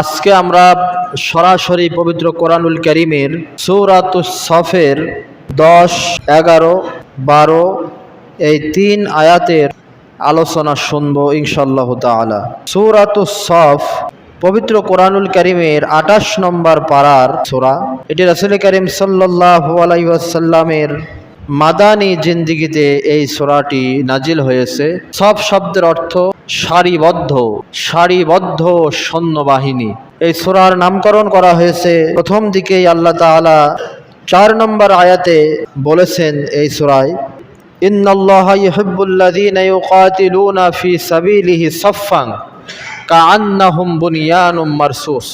আজকে আমরা সরাসরি পবিত্র কোরআনুল কারীমের সূরাতুস সফের 10, 11, 12 এই 3 আয়াতের আলোচনা শুনবো ইনশাআল্লাহ তাআলা। সূরাতুস সফ পবিত্র কোরআনুল কারীমের 28 নম্বর পারার সূরা। এটি রাসূল করিম সাল্লাল্লাহু আলাইহি ওয়াসাল্লামের মাদানী জিন্দেগিতে এই সূরাটি নাজিল হয়েছে। সফ শব্দের অর্থ সারিবদ্ধ সৈন্যবাহিনী। এই সূরার নামকরণ করা হয়েছে প্রথম দিকেই আল্লাহ তাআলা 4 নম্বর আয়াতে বলেছেন এই সূরায়, ইন্নাল্লাহা ইউহিব্বুল্লাযীনা ইউকাতিলুনা ফি সাবিলিহি সাফফান কাআন্নাহুম বুনিয়ানুম মারসুস।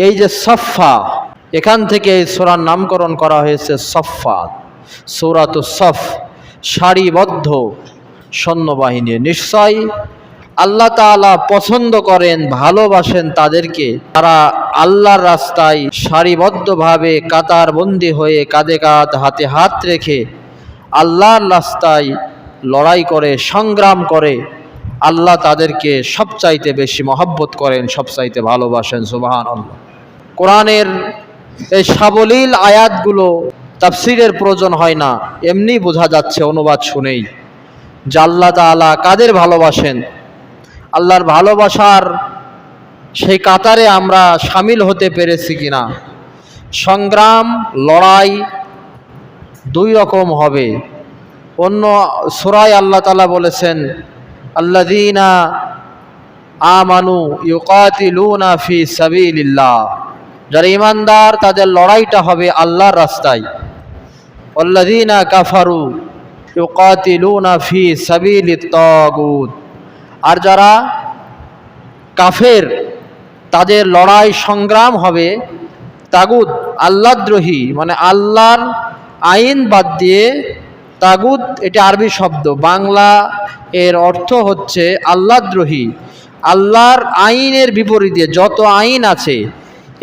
এই যে সাফফা, এখান থেকে এই সূরার নামকরণ করা হয়েছে সাফফা। সূরাতুস সফ, সারিবদ্ধ সৈন্যবাহিনী। নিশ্চয় আল্লাহ তাআলা পছন্দ করেন, ভালোবাসেন তাদেরকে তারা আল্লাহর রাস্তায় সারিবদ্ধভাবে কাতারবন্দি হয়ে কাঁধে কাঁধ হাতে হাত রেখে আল্লাহর রাস্তায় লড়াই করে, সংগ্রাম করে। আল্লাহ তাদেরকে সবচাইতে বেশি মহব্বত করেন, সবচাইতে ভালোবাসেন। সুবহানাল্লাহ। কোরআনের এই সাবলীল আয়াতগুলো তাফসীরের প্রয়োজন হয় না, এমনি বোঝা যাচ্ছে অনুবাদ শুনেই যে আল্লাহ তাআলা কাদের ভালোবাসেন। আল্লাহর ভালোবাসার সেই কাতারে আমরা শামিল হতে পেরেছি কিনা। সংগ্রাম, লড়াই দুই রকম হবে। অন্য সূরায় আল্লাহ তাআলা বলেছেন, আল্লাযীনা আমানু ইউকাতিলুনা ফি সাবিলিল্লাহ, যারা ঈমানদার তাদের লড়াইটা হবে আল্লাহর রাস্তায়। ওয়াল্লাযীনা কাফারু ইউকাতিলুনা ফি সাবিলিত তাগুত, আর যারা কাফের তাদের লড়াই সংগ্রাম হবে তাগুত, আল্লাহদ্রোহী, মানে আল্লাহর আইন বাদ দিয়ে। তাগুত এটা আরবি শব্দ, বাংলা এর অর্থ হচ্ছে আল্লাহদ্রোহী। আল্লাহর আইনের বিপরীতে যত আইন আছে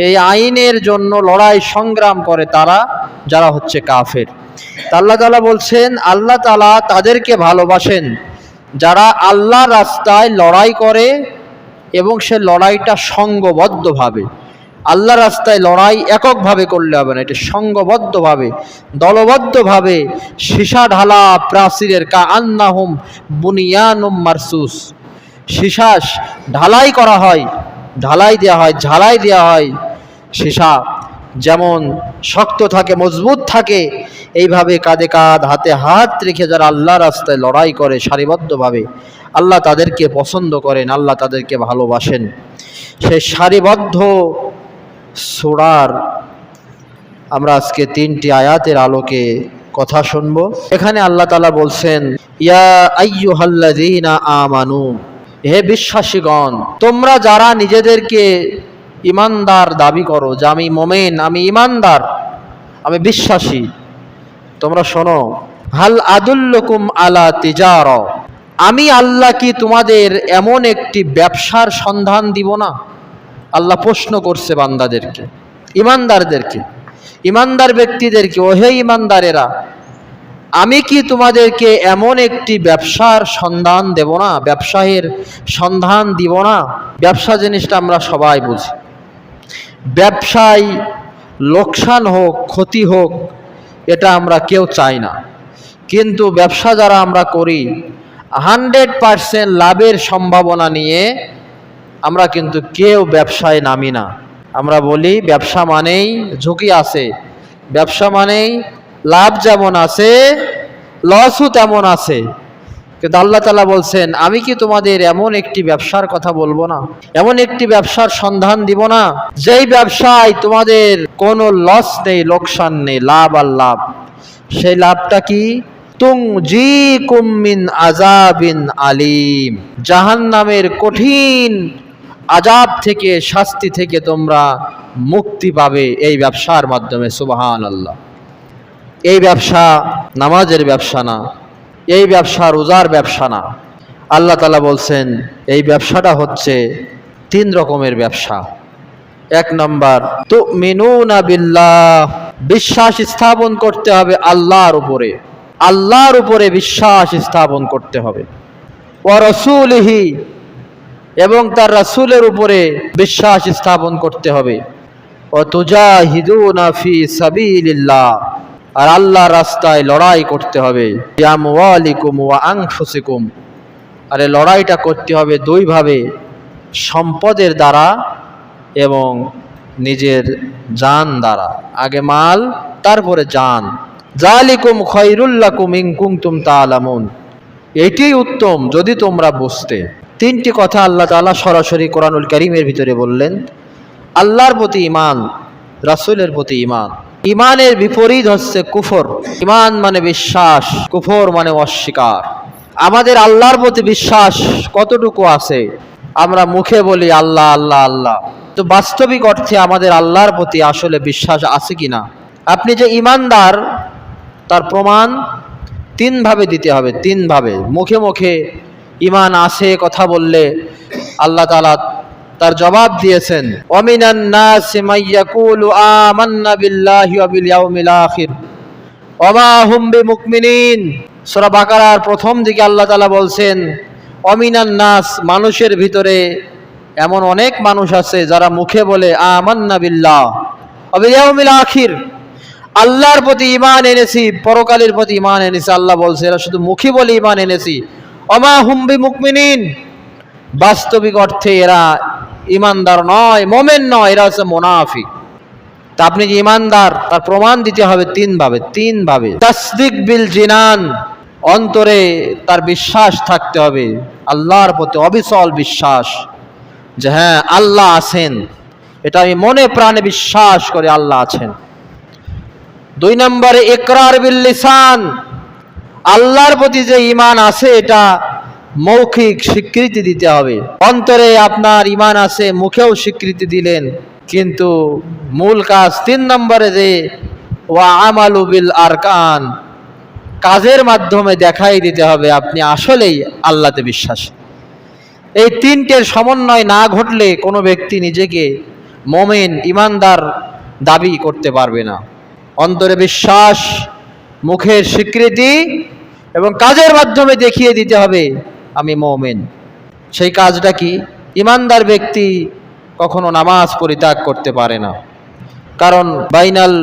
এই আইনের জন্য লড়াই সংগ্রাম করে তারা, যারা হচ্ছে কাফের। আল্লাহ তাআলা বলছেন আল্লাহ তাআলা তাদেরকে ভালোবাসেন যারা আল্লাহর রাস্তায় লড়াই করে এবং সে লড়াইটা সংঘবদ্ধভাবে। আল্লাহর রাস্তায় লড়াই এককভাবে করলে হবে না, এটা সংঘবদ্ধভাবে, দলবদ্ধভাবে। সীসা ঢালা প্রাচীরের কাআন্নাহুম বুনিয়ানুম মারসুস, সীসা ঢালাই করা হয়, ঝালাই দেওয়া হয়। সীসা যেমন শক্ত থাকে, মজবুত থাকে, এইভাবে কাঁধে কাঁধ হাতে হাত রেখে যারা আল্লাহ রাস্তায় লড়াই করে সারিবদ্ধভাবে, আল্লাহ তাদেরকে পছন্দ করেন, আল্লাহ তাদেরকে ভালোবাসেন। সেই সারিবদ্ধ সূরার আমরা আজকে 3টি আয়াতের আলোকে কথা শুনব। এখানে আল্লাহ তাআলা বলছেন, ইয়া আইয়ুহাল্লাযীনা আমানু, হে বিশ্বাসীগণ, তোমরা যারা নিজেদেরকে ঈমানদার দাবি করো, যে আমি মুমিন, আমি ঈমানদার, আমি বিশ্বাসী, তোমরা শোনো। হাল আদুল্লুকুম আলা তিজারা, আমি আল্লাহ কি তোমাদের এমন একটি ব্যবসার সন্ধান দিব না? আল্লাহ প্রশ্ন করছে বান্দাদেরকে, ঈমানদারদেরকে, ঈমানদার ব্যক্তিদেরকে, ওহে ঈমানদারেরা, আমি কি তোমাদেরকে এমন একটি ব্যবসার সন্ধান দেব না, ব্যবসায়ের সন্ধান দিব না? ব্যবসা জিনিসটা আমরা সবাই বুঝি। ব্যবসায় লোকসান হোক, ক্ষতি হোক, এটা আমরা কেউ চাই না। কিন্তু ব্যবসা যারা আমরা করি 100% লাভের সম্ভাবনা নিয়ে আমরা কিন্তু কেউ ব্যবসায় নামি না। আমরা বলি ব্যবসা মানেই ঝুঁকি আছে, ব্যবসা মানেই লাভ যেমন আছে লসও তেমন আছে। কিন্তু আল্লাহ তাআলা বলছেন, আমি কি তোমাদের এমন একটি ব্যবসার কথা বলবো না, এমন একটি ব্যবসার সন্ধান দিব না যেই ব্যবসায় তোমাদের কোনো লস নেই, লোকসান নেই, লাভ আর লাভ। সেই লাভটা কি? তুনজিকুম মিন আযাবিন আলীম, জাহান্নামের কঠিন আযাব থেকে, শাস্তি থেকে তোমরা মুক্তি পাবে এই ব্যবসার মাধ্যমে। সুবহানাল্লাহ। এই ব্যবসা নামাজের ব্যবসা না, এই ব্যবসা রোজার ব্যবসা না। আল্লাহ তাআলা বলছেন এই ব্যবসাটা হচ্ছে 3 রকমের ব্যবসা। 1 নম্বর, তুমিনুনা বিল্লাহ, বিশ্বাস স্থাপন করতে হবে আল্লাহর উপরে, আল্লাহর উপরে বিশ্বাস স্থাপন করতে হবে। ওয়া রাসূলিহি, এবং তার রাসূলের উপরে বিশ্বাস স্থাপন করতে হবে। ওয়া তুজাহিদুনা ফি সাবিলিল্লাহ, আর আল্লাহর রাস্তায় লড়াই করতে হবে। বিআমওয়ালিকুম ওয়া আনফুসিকুম, আর এই লড়াইটা করতে হবে দুইভাবে, সম্পদের দ্বারা এবং নিজের জান দ্বারা। আগে মাল, তারপরে জান। যালিকুম খায়রুল লাকুম ইন কুনতুম তা'লামুন, এটি উত্তম যদি তোমরা বুঝতে। তিনটি কথা আল্লাহ তাআলা সরাসরি কোরআনুল কারীমের ভিতরে বললেন। আল্লাহর প্রতি ঈমান, রাসূলের প্রতি ঈমান। ঈমানের বিপরীত হচ্ছে কুফর। ঈমান মানে বিশ্বাস, কুফর মানে অস্বীকার। আমাদের আল্লাহর প্রতি বিশ্বাস কতটুকু আছে? আমরা মুখে বলি আল্লাহ আল্লাহ আল্লাহ, তো বাস্তবিক অর্থে আমাদের আল্লাহর প্রতি আসলে বিশ্বাস আছে কিনা? আপনি যে ঈমানদার তার প্রমাণ তিনভাবে দিতে হবে, তিনভাবে। মুখে মুখে ঈমান আছে কথা বললে আল্লাহ তাআলা তার জবাব দিয়েছেন, ওয়ামিনান নাসি মাইয়াকুলু আমান্না বিল্লাহি ওয়া বিল ইয়াউমিল আখির ওয়া মা হুম বিমুমিনিন। সূরা বাকারার প্রথম দিকে আল্লাহ তাআলা বলছেন, ওয়ামিনান নাস, মানুষের ভিতরে এমন অনেক মানুষ আছে যারা মুখে বলে আমান্না বিল্লাহ ওয়া বিল ইয়াউমিল আখির, আল্লাহর প্রতি ঈমান এনেছি, পরকালের প্রতি ঈমান এনেছি। আল্লাহ বলছে এরা শুধু মুখে বলে ঈমান এনেছি, ওয়া মা হুম বিমুমিনিন, বাস্তবিক অর্থে এরা ঈমানদার নয়, মুমিন নয়, এরা হচ্ছে মুনাফিক। তা আপনি যে ঈমানদার তার প্রমাণ দিতে হবে তিনভাবে। তাসদিক বিল জিনান, অন্তরে তার বিশ্বাস থাকতে হবে, আল্লাহর প্রতি অবিচল বিশ্বাস যে হ্যাঁ আল্লাহ আছেন, এটা আমি মনে প্রাণে বিশ্বাস করে আল্লাহ আছেন। 2 নম্বরে ইকরার বিল লিসান, আল্লাহর প্রতি যে ঈমান আছে এটা মৌখিক স্বীকৃতি দিতে হবে। অন্তরে আপনার ঈমান আছে, মুখেও স্বীকৃতি দিলেন, কিন্তু মূল কাজ 3 নম্বরে যে ওয়া আমালু বিল আরকান, কাজের মাধ্যমে দেখাই দিতে হবে আপনি আসলেই আল্লাহতে বিশ্বাসী। এই তিনটের সমন্বয় না ঘটলে কোনো ব্যক্তি নিজেকে মুমিন, ঈমানদার দাবি করতে পারবে না। অন্তরে বিশ্বাস, মুখের স্বীকৃতি এবং কাজের মাধ্যমে দেখিয়ে দিতে হবে আমি মুমিন। সেই কাজটা কি? ঈমানদার ব্যক্তি কখনো নামাজ পরিত্যাগ করতে পারে না, কারণ বাইনাল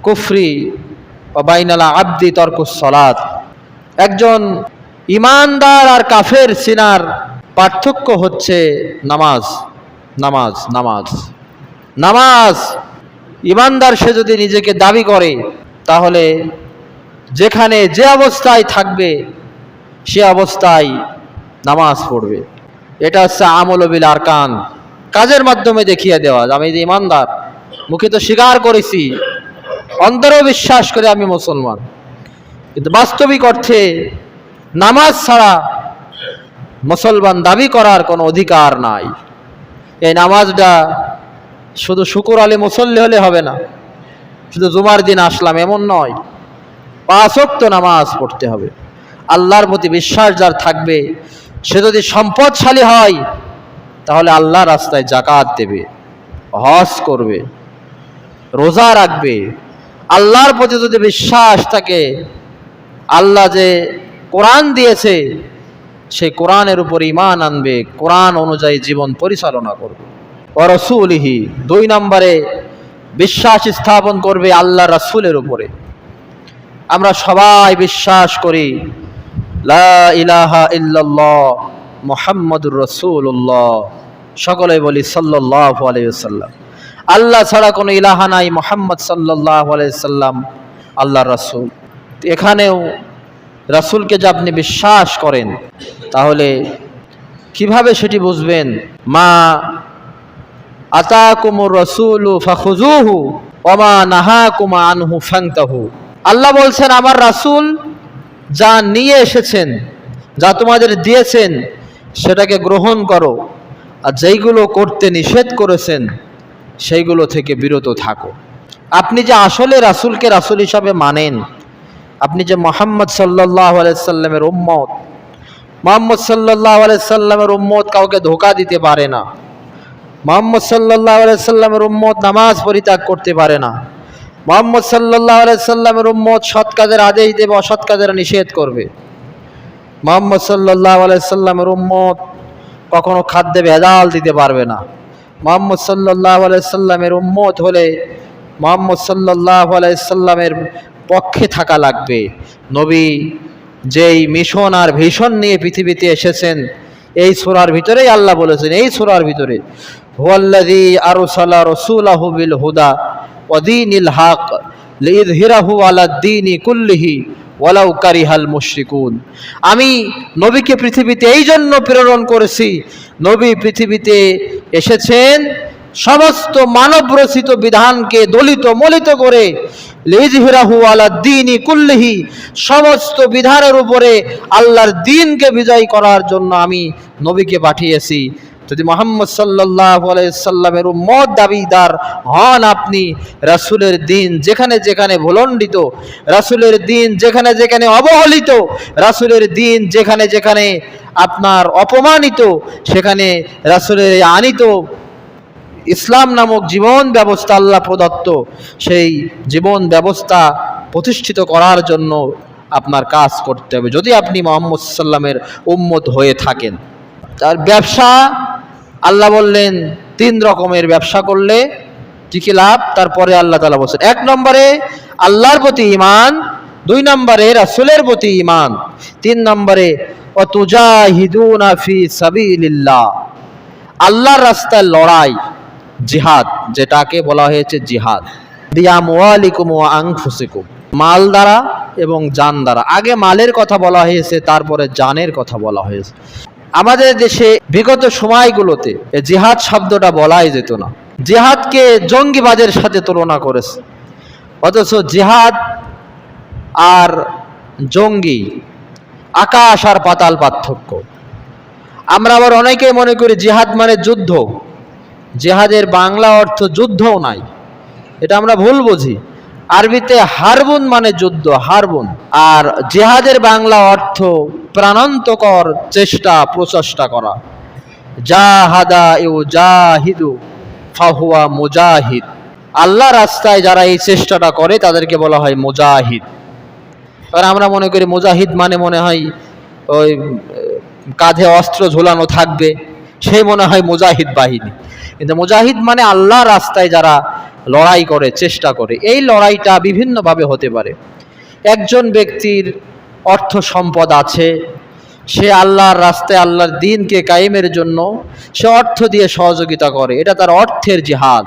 কুফরি বা বাইনাল আবদি তরকুস সালাত, একজন ঈমানদার আর কাফের সিনার পার্থক্য হচ্ছে নামাজ। নামাজ নামাজ নামাজ। ঈমানদার সে যদি নিজেকে দাবি করে তাহলে যেখানে যে অবস্থায় থাকবে সে অবস্থায় নামাজ পড়বে। এটা হচ্ছে আমল বিল আরকান, কাজের মাধ্যমে দেখিয়ে দেওয়া আমি যে ঈমানদার, মুখে তো স্বীকার করেছি, অন্তরেও বিশ্বাস করে আমি মুসলমান, কিন্তু বাস্তবিক অর্থে নামাজ ছাড়া মুসলমান দাবি করার কোনো অধিকার নাই। এই নামাজটা শুধু শুকুর আলী মুসল্লি হলে হবে না, শুধু জুমার দিন আসলাম এমন নয়, 5 ওয়াক্ত নামাজ পড়তে হবে। আল্লাহর প্রতি বিশ্বাস যার থাকবে, সে যদি সম্পদশালী হয় তাহলে আল্লাহর রাস্তায় যাকাত দেবে, হজ করবে, রোজা রাখবে। আল্লাহর প্রতি যদি বিশ্বাস থাকে, আল্লাহ যে কোরআন দিয়েছে সেই কোরআনের উপর ঈমান আনবে, কোরআন অনুযায়ী জীবন পরিচালনা করবে। ওয়া রাসূলিহি, 2 নম্বরে বিশ্বাস স্থাপন করবে আল্লাহ রাসূলের উপরে। আমরা সবাই বিশ্বাস করি লা ইলাহা ইল্লাল্লাহ মুহাম্মাদুর রাসূলুল্লাহ, সকলে বলি সাল্লাল্লাহু আলাইহি ওয়াসাল্লাম। আল্লাহ ছাড়া কোনো ইলাহা নাই, মুহাম্মদ সাল্লাল্লাহু আলাইহি ওয়াসাল্লাম আল্লাহর রাসূল। এখানেও রাসূলকে যে আপনি বিশ্বাস করেন, তাহলে কিভাবে সেটি বুঝবেন? মা আতাকুমুর রাসূলু ফাখুযুহু ওয়া মা নাহাকুম আনহু ফান্তাহু। আল্লাহ বলছেন আমার রাসূল যা নিয়ে এসেছেন, যা তোমাদের দিয়েছেন সেটাকে গ্রহণ করো, আর যেইগুলো করতে নিষেধ করেছেন সেইগুলো থেকে বিরত থাকো। আপনি যে আসলে রাসূলকে রাসূল হিসাবে মানেন, আপনি যে মুহাম্মদ সাল্লাল্লাহু আলাইহি সাল্লামের উম্মত, মুহাম্মদ সাল্লাল্লাহু আলাইহি সাল্লামের উম্মত কাউকে ধোঁকা দিতে পারে না। মুহাম্মদ সাল্লাল্লাহু আলাইহি সাল্লামের উম্মত নামাজ পরিত্যাগ করতে পারে না। মুহাম্মদ সাল্লাল্লাহু আলাইহি সাল্লামের উম্মত সৎ কাজের আদেশ দেবে, অসৎ কাজের নিষেধ করবে। মুহাম্মদ সাল্লাল্লাহু আলাইহি সাল্লামের উম্মত কখনো খাদ্যে ভেজাল দিতে পারবে না। মুহাম্মদ সাল্লাল্লাহু আলাইহি সাল্লামের উম্মত হলে মুহাম্মদ সাল্লাল্লাহু আলাইহি সাল্লামের পক্ষে থাকা লাগবে। নবী যেই মিশন আর ভিশন নিয়ে পৃথিবীতে এসেছেন, এই সূরার ভিতরেই আল্লাহ বলেছেন, এই সূরার ভিতরে হুয়াল্লাযী আরসালা রাসূলাহু বিল হুদা ওয়া দীনিল হক লিইযহিরাহু আলাদ দীনি কুল্লিহি ওয়ালাউ কারিহাল মুশরিকুন। আমি নবীকে পৃথিবীতে এই জন্য প্রেরণ করেছি, নবী পৃথিবীতে এসেছেন সমস্ত মানব রচিত বিধানকে দলিত মলিত করে, লিইযহিরাহু আলাদ দীনি কুল্লিহি, সমস্ত বিধানের উপরে আল্লাহর দ্বীনকে বিজয় করার জন্য আমি নবীকে পাঠিয়েছি। যদি মুহাম্মদ সাল্লাল্লাহু আলাইহি সাল্লামের উম্মত দাবিদার হন আপনি, রাসূলের দ্বীন যেখানে যেখানে ভুলণ্ডিত, রাসূলের দ্বীন যেখানে যেখানে অবহেলিত, রাসূলের দ্বীন যেখানে যেখানে আপনার অপমানিত, সেখানে রাসূলের আনিত ইসলাম নামক জীবন ব্যবস্থা আল্লাহ প্রদত্ত, সেই জীবন ব্যবস্থা প্রতিষ্ঠিত করার জন্য আপনার কাজ করতে হবে, যদি আপনি মুহাম্মদ সাল্লামের উম্মত হয়ে থাকেন। তার ব্যবসা আল্লাহ বললেন 3 রকমের ব্যবসা করলে কি কি লাভ, তারপরে আল্লাহ তাআলা বলছেন 1 নম্বরে আল্লাহর প্রতি ঈমান, 2 নম্বরে রাসূলের প্রতি ঈমান, 3 নম্বরে ওয়াতুজাহিদুনা ফি সাবিলিল্লাহ, আল্লাহর রাস্তায় লড়াই, জিহাদ, যেটাকে বলা হয়েছে জিহাদ, বিআমওয়ালিকুম ওয়া আনফুসিকুম, মাল দ্বারা এবং জান দ্বারা। আগে মালের কথা বলা হয়েছে, তারপরে জানের কথা বলা হয়েছে। আমাদের দেশে বিগত সময়গুলোতে জিহাদ শব্দটা বলাই যেত না, জিহাদকে জঙ্গিবাদের সাথে তুলনা করেছে, অথচ জিহাদ আর জঙ্গি আকাশ আর পাতাল পার্থক্য। আমরা আবার অনেকেই মনে করি জিহাদ মানে যুদ্ধ, জিহাদের বাংলা অর্থ যুদ্ধও নাই, এটা আমরা ভুল বুঝি। আরবিতে হারবুন মানে যুদ্ধ, হারবুন, আর জিহাদের বাংলা অর্থ প্রাণান্তকর চেষ্টা, প্রচেষ্টা করা। জাহাদা ইউজাহিদু ফাহুয়া মুজাহিদ, আল্লাহ রাস্তায় যারা এই চেষ্টাটা করে তাদেরকে বলা হয় মুজাহিদ। আর আমরা মনে করি মুজাহিদ মানে মনে হয় ওই কাঁধে অস্ত্র ঝোলানো থাকবে, সেই মনে হয় মুজাহিদ বাহিনী, কিন্তু মুজাহিদ মানে আল্লাহ রাস্তায় যারা লড়াই করে, চেষ্টা করে। এই লড়াইটা বিভিন্নভাবে হতে পারে। একজন ব্যক্তির অর্থ সম্পদ আছে, সে আল্লাহর রাস্তায় আল্লাহর দ্বীনকে কায়েমের জন্য সে অর্থ দিয়ে সহযোগিতা করে, এটা তার অর্থের জিহাদ।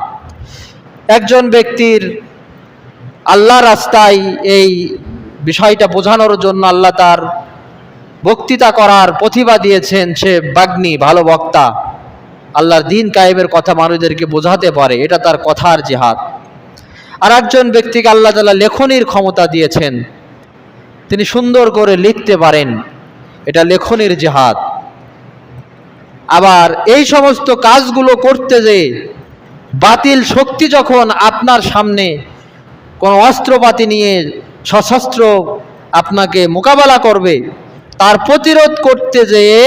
একজন ব্যক্তির আল্লাহ রাস্তায় এই বিষয়টা বোঝানোর জন্য আল্লাহ তার বক্তৃতা করার প্রতিভা দিয়েছেন, সে বাগ্মী, ভালো বক্তা, আল্লাহর দ্বীন কায়েমের কথা মানুষদেরকে বোঝাতে পারে, এটা তার কথার জিহাদ। আর একজন ব্যক্তিকে আল্লাহ তাআলা লেখনির ক্ষমতা দিয়েছেন, তিনি সুন্দর করে লিখতে পারেন, এটা লেখনির জিহাদ। আবার এই সমস্ত কাজগুলো করতে যে বাতিল শক্তি যখন আপনার সামনে কোনো অস্ত্রপাতি নিয়ে সশস্ত্র আপনাকে মোকাবেলা করবে, তার প্রতিরোধ করতে যেয়ে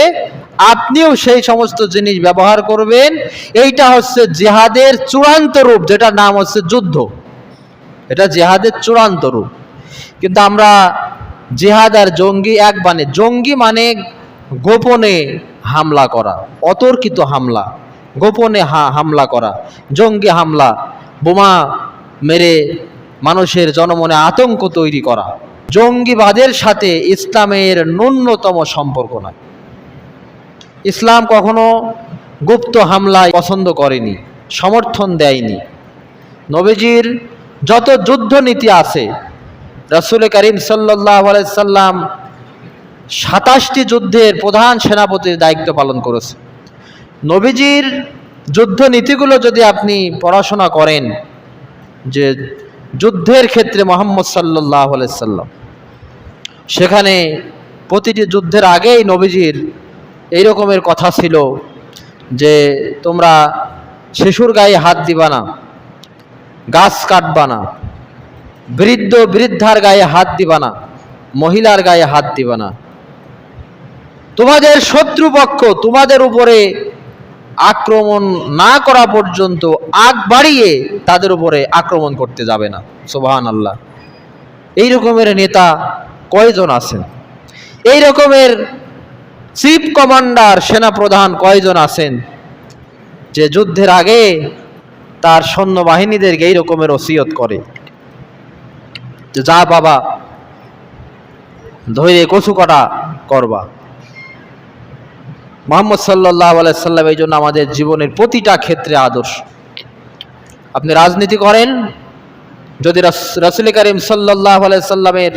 আপনিও সেই সমস্ত জিনিস ব্যবহার করবেন, এইটা হচ্ছে জিহাদের চূড়ান্ত রূপ, যেটার নাম হচ্ছে যুদ্ধ। এটা জিহাদের চূড়ান্ত রূপ। কিন্তু আমরা জিহাদ আর জঙ্গি এক বানে, জঙ্গি মানে গোপনে হামলা করা, অতর্কিত হামলা, গোপনে হামলা করা, জঙ্গি হামলা, বোমা মেরে মানুষের জনমনে আতঙ্ক তৈরি করা। জঙ্গিবাদের সাথে ইসলামের ন্যূনতম সম্পর্ক নয়। ইসলাম কখনো গুপ্ত হামলায় পছন্দ করেনি, সমর্থন দেয়নি। নবীজির যত যুদ্ধ নীতি আছে, রাসূল করিম সাল্লাল্লাহু আলাইহি সাল্লাম 27টি যুদ্ধের প্রধান সেনাপতির দায়িত্ব পালন করেছে। নবীজির যুদ্ধ নীতিগুলো যদি আপনি পড়াশোনা করেন, যে যুদ্ধের ক্ষেত্রে মুহাম্মদ সাল্লাল্লাহু আলাইহি সাল্লাম, সেখানে প্রতিটি যুদ্ধের আগেই নবীজির এই রকমের কথা ছিল যে তোমরা শিশুর গায়ে হাত দিবা না, গাছ কাটবা না, বৃদ্ধ বৃদ্ধার গায়ে হাত দিবা না, মহিলার গায়ে হাত দিবা না, তোমাদের শত্রুপক্ষ তোমাদের উপরে আক্রমণ না করা পর্যন্ত আগ বাড়িয়ে তাদের উপরে আক্রমণ করতে যাবে না। সুবহানাল্লাহ। এই রকমের নেতা কয়জন আছেন? এই রকমের চিফ কমান্ডার সেনাপ্রধান কয়জন আছেন যে যুদ্ধের আগে তার সৈন্যবাহিনীদেরকে এই রকমের ওসিয়ত করে যে যা বাবা ধৈর্য কচু কাটা করবা। মুহাম্মদ সাল্লাল্লাহু আলাইহি সাল্লাম এই জন্য আমাদের জীবনের প্রতিটা ক্ষেত্রে আদর্শ। আপনি রাজনীতি করেন, যদি রাসূল করিম সাল্লাল্লাহু আলাইহি সাল্লামের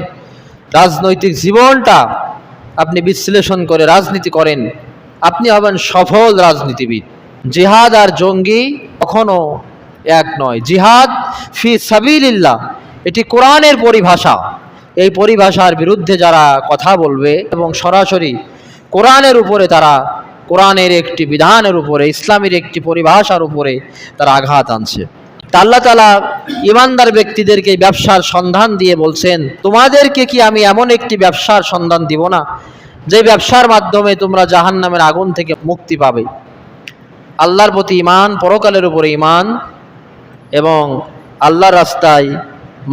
রাজনৈতিক জীবনটা আপনি বিশ্লেষণ করে রাজনীতি করেন, আপনি হবেন সফল রাজনীতিবিদ। জিহাদ আর জঙ্গি কখনো এক নয়। জিহাদ ফি সাবিলিল্লাহ, এটি কোরআনের পরিভাষা। এই পরিভাষার বিরুদ্ধে যারা কথা বলবে এবং সরাসরি কোরআনের উপরে তারা, কোরআনের একটি বিধানের উপরে, ইসলামের একটি পরিভাষার উপরে তারা আঘাত আনছে। তা আল্লাহ তাআলা ইমানদার ব্যক্তিদেরকে ব্যবসার সন্ধান দিয়ে বলছেন, তোমাদেরকে কি আমি এমন একটি ব্যবসার সন্ধান দিব না যে ব্যবসার মাধ্যমে তোমরা জাহান্নামের আগুন থেকে মুক্তি পাবে। আল্লাহর প্রতি ঈমান, পরকালের উপরে ঈমান এবং আল্লাহর রাস্তায়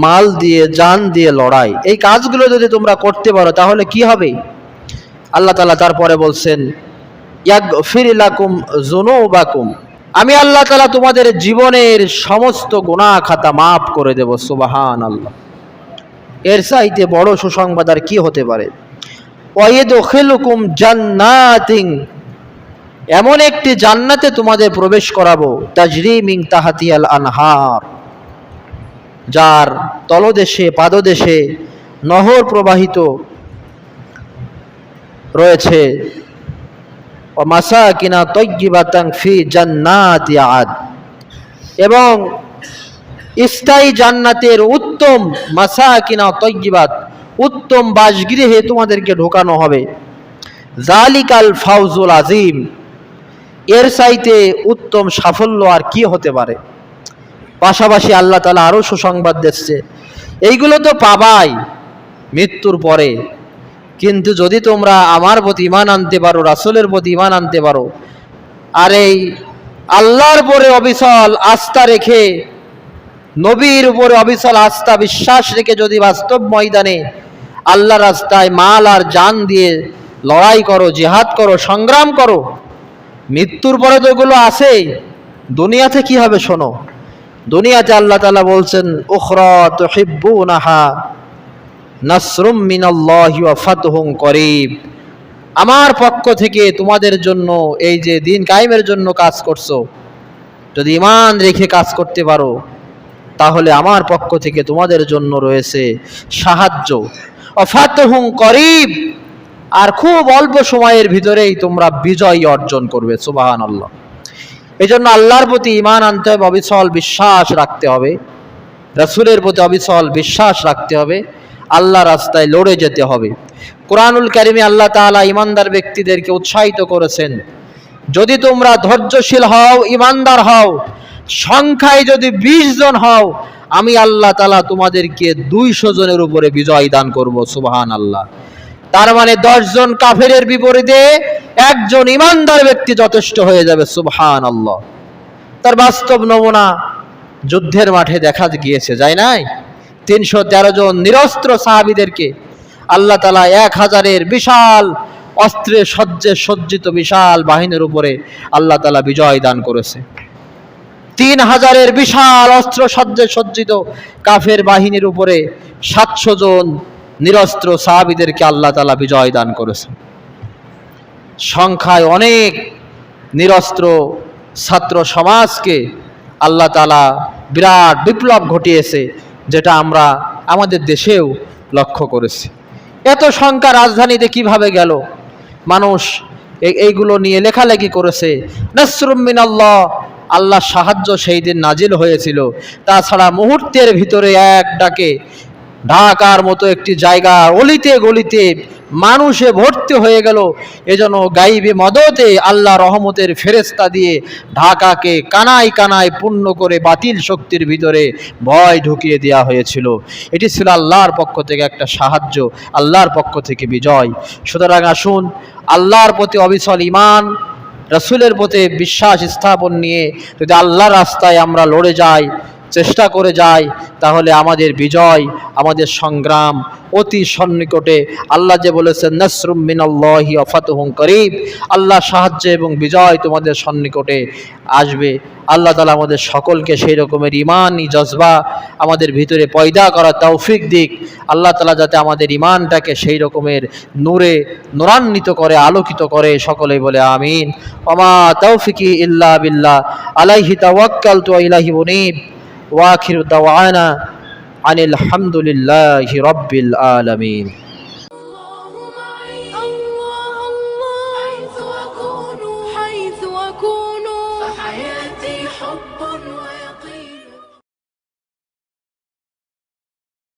মাল দিয়ে, জান দিয়ে লড়াই, এই কাজগুলো যদি তোমরা করতে পারো তাহলে কি হবে? আল্লাহ তাআলা তারপরে বলছেন, ইয়াগফির লাকুম যুনুবাকুম, আমি আল্লাহ তাআলা তোমাদের জীবনের সমস্ত গুনাহ খাতা মাফ করে দেব। সুবহানাল্লাহ। এর চাইতে বড় সুসংবাদ আর কি হতে পারে? ওয়াইদখিলুকুম জান্নাতিন, এমন একটি জান্নাতে তোমাদের প্রবেশ করাবো, তাজরি মিন তাহতিহাল আনহার, যার তলদেশে পাদদেশে নহর প্রবাহিত রয়েছে। ওয়া মাসাকিনা তাইয়্যিবাতান ফি জান্নাতি আদ, এবং স্থায়ী জান্নাতের উত্তম মাসাকিনা তাইয়্যিবাত, উত্তম বাসগৃহে তোমাদেরকে ঢোকানো হবে। যালিকাল ফাউজুল আজিম, এর চাইতে উত্তম সাফল্য আর কি হতে পারে? পাশাপাশি আল্লাহ তাআলা আরো সুসংবাদ দিচ্ছে, এইগুলো তো পাবাই মৃত্যুর পরে, কিন্তু যদি তোমরা আমার প্রতি ঈমান আনতে পারো, রাসূলের প্রতি ঈমান আনতে পারো, আর এই আল্লাহর উপরে অবিচল আস্থা রেখে, নবীর উপরে অবিচল আস্থা বিশ্বাস রেখে যদি বাস্তব ময়দানে আল্লাহর রাস্তায় মাল আর জান দিয়ে লড়াই করো, জিহাদ করো, সংগ্রাম করো, মৃত্যুর পরে তো এগুলো আছেই। দুনিয়াতে কি হবে শোনো, দুনিয়াতে আল্লাহ তাআলা বলছেন, উখরা তুহিব্বুনাহা নাসরুম মিনাল্লাহি ওয়া ফাতহুন করিব, আমার পক্ষ থেকে তোমাদের জন্য এই যে দিন কায়েমের জন্য কাজ করছো, যদি ঈমান রেখে কাজ করতে পারো তাহলে আমার পক্ষ থেকে তোমাদের জন্য রয়েছে সাহায্য। ওয়া ফাতহুন করিব, আর খুব অল্প সময়ের ভিতরেই তোমরা বিজয় অর্জন করবে। সুবহানাল্লাহ। এই জন্য আল্লাহর প্রতি ঈমান আনতে হবে, অবিচল বিশ্বাস রাখতে হবে, রাসূলের প্রতি অবিচল বিশ্বাস রাখতে হবে, আল্লাহ রাস্তায় লড়ে যেতে হবে। কোরআনুল কারীমে আল্লাহ তাআলা ঈমানদার ব্যক্তিদেরকে উৎসাহিত করেছেন, যদি তোমরা ধৈর্যশীল হও, ঈমানদার হও, সংখ্যায় যদি 20 জন হও, আমি আল্লাহ তাআলা তোমাদেরকে 200 জনের উপরে বিজয় দান করব। সুবহানাল্লাহ। তার মানে 10 জন কাফেরের বিপরীতে একজন ঈমানদার ব্যক্তি যথেষ্ট হয়ে যাবে। সুবহানাল্লাহ। তার বাস্তব নমুনা যুদ্ধের মাঠে দেখা গিয়েছে, যায় নাই? 313 জন নিরস্ত্র সাহাবীদেরকে আল্লাহ তাআলা 1000-এর বিশাল অস্ত্রে সজ্জিত বিশাল বাহিনীর উপরে আল্লাহ তাআলা বিজয় দান করেছে। 3000-এর বিশাল অস্ত্র সজ্জিত কাফের বাহিনীর উপরে 700 জন নিরস্ত্র সাহাবীদেরকে আল্লাহ তাআলা বিজয় দান করেছে। সংখ্যায় অনেক নিরস্ত্র ছাত্র সমাজকে আল্লাহ তাআলা বিরাট বিপ্লব ঘটিয়েছে, যেটা আমরা আমাদের দেশেও লক্ষ্য করেছি। এত সংখ্যা রাজধানীতে কিভাবে গেল? মানুষ এইগুলো নিয়ে লেখালেখি করেছে। নাসরুম মিনাল্লাহ, আল্লাহর সাহায্য সেই দিন নাজিল হয়েছিল। তাছাড়া মুহূর্তের ভিতরে এক ডাকে ঢাকার মতো একটি জায়গা অলিতে গলিতে মানুষে ভর্তি হয়ে গেল। এজন্য গাইবে মদতে আল্লাহ রহমতের ফেরেশতা দিয়ে ঢাকাকে কানায় কানায় পূর্ণ করে বাতিল শক্তির ভিতরে ভয় ঢুকিয়ে দেওয়া হয়েছিল। এটি ছিল আল্লাহর পক্ষ থেকে একটা সাহায্য, আল্লাহর পক্ষ থেকে বিজয়। সুতরাং আসুন আল্লাহর প্রতি অবিচল ঈমান, রাসূলের প্রতি বিশ্বাস স্থাপন নিয়ে যদি আল্লাহর রাস্তায় আমরা লড়ে যাই, চেষ্টা করে যাই, তাহলে আমাদের বিজয়, আমাদের সংগ্রাম অতি সন্নিকটে। আল্লাহ যে বলেছেন নাসরুম মিনাল্লাহি ওয়া ফাতহুন করিব, আল্লাহ সাহায্য এবং বিজয় তোমাদের সন্নিকটে আসবে। আল্লাহ তাআলা আমাদের সকলকে সেই রকমের ঈমানি জজবা আমাদের ভিতরে পয়দা করার তৌফিক দিক। আল্লাহ তাআলা যাতে আমাদের ঈমানটাকে সেই রকমের নূরে নূরান্বিত করে, আলোকিত করে। সকলেই বলে আমিন। ওমা তৌফিকি ইল্লা বিল্লাহ, আলাইহি তাওয়াক্কালতু ওয়া ইলাইহি উনীব। ওয়া আখিরু দাওয়ানা আনিল হামদুলিল্লাহি রাব্বিল আলামিন। حيث أكون فحياتي حب